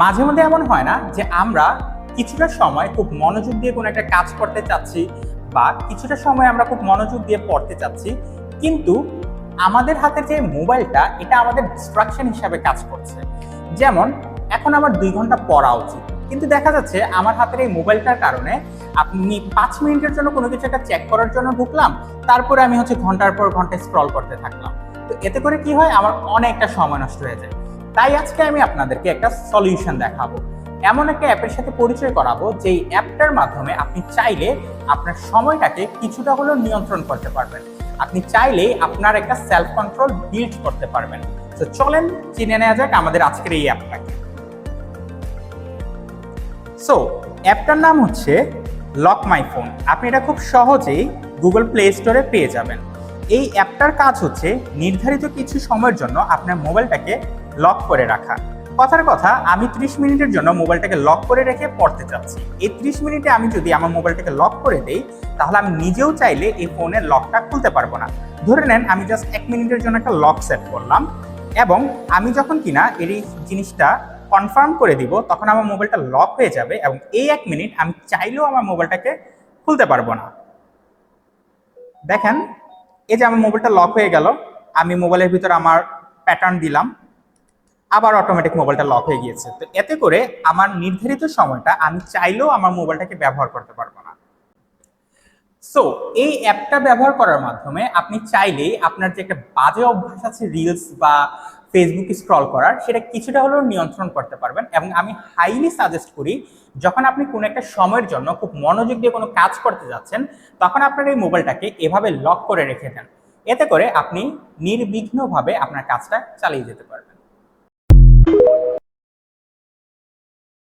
মাঝে মধ্যে এমন হয় না যে আমরা কিছুটা সময় খুব মনোযোগ দিয়ে কোনো একটা কাজ করতে চাচ্ছি বা কিছুটা সময় আমরা খুব মনোযোগ দিয়ে পড়তে চাচ্ছি, কিন্তু আমাদের হাতে যে মোবাইলটা এটা আমাদের ডিস্ট্রাকশন হিসাবে কাজ করছে। যেমন এখন আমার 2 ঘন্টা পড়া উচিত, কিন্তু দেখা যাচ্ছে আমার হাতের এই মোবাইলটার কারণে আপনি 5 মিনিটের জন্য কোনো কিছু একটা চেক করার জন্য ঢুকলাম, তারপরে আমি ঘন্টার পর ঘন্টা স্ক্রল করতে থাকলাম। তো এতে করে কি হয়, আমার অনেকটা সময় নষ্ট হয়ে যায়। তাই আজকে আমি আপনাদেরকে একটা সলিউশন দেখাবো, এমন একটা অ্যাপের সাথে পরিচয় করাবো যেই অ্যাপটার মাধ্যমে আপনি চাইলে আপনার সময়টাকে কিছুটা হলেও নিয়ন্ত্রণ করতে পারবেন। আপনি চাইলেই আপনার একটা সেলফ কন্ট্রোল বিল্ড করতে পারবেন। তো চলেন চিনে নেওয়া যাক আমাদের আজকের এই অ্যাপটাকে। সো অ্যাপটার নাম হচ্ছে লক মাই ফোন। আপনি এটা খুব সহজেই গুগল প্লে স্টোরে পেয়ে যাবেন। এই অ্যাপটার কাজ হচ্ছে নির্ধারিত কিছু সময়ের জন্য আপনার মোবাইলটাকে লক করে রাখা। কথার কথা, আমি 30 মিনিটের জন্য মোবাইলটাকে লক করে রেখে পড়তে চাচ্ছি। এই 30 মিনিটে আমি যদি আমার মোবাইলটাকে লক করে দেই, তাহলে আমি নিজেও চাইলে এই ফোনের লকটা খুলতে পারবো না। ধরে নেন আমি জাস্ট 1 মিনিটের জন্য একটা লক সেট করলাম, এবং আমি যখন কিনা এই জিনিসটা কনফার্ম করে দিব, তখন আমার মোবাইলটা লক হয়ে যাবে এবং এই 1 মিনিট আমি চাইলেও আমার মোবাইলটাকে খুলতে পারবো না। দেখেন, এই যে আমার মোবাইলটা লক হয়ে গেল, আমি মোবাইলের ভিতরে আমার প্যাটার্ন দিলাম, আবার অটোমেটিক মোবাইলটা লক হয়ে গিয়েছে। তো এতে করে আমার নির্ধারিত সময়টা আমি চাইলেও আমার মোবাইলটাকে ব্যবহার করতে পারবো না। সো এই অ্যাপটা ব্যবহার করার মাধ্যমে আপনি চাইলেই আপনার যে একটা বাজে অভ্যাস আছে রিলস বা ফেসবুক স্ক্রল করার, সেটা কিছুটা হলেও নিয়ন্ত্রণ করতে পারবেন। এবং আমি হাইলি সাজেস্ট করি, যখন আপনি কোনো একটা সময়ের জন্য খুব মনোযোগ দিয়ে কোনো কাজ করতে যাচ্ছেন, তখন আপনার এই মোবাইলটাকে এভাবে লক করে রেখে দেন। এতে করে আপনি নির্বিঘ্নভাবে আপনার কাজটা চালিয়ে যেতে পারবেন।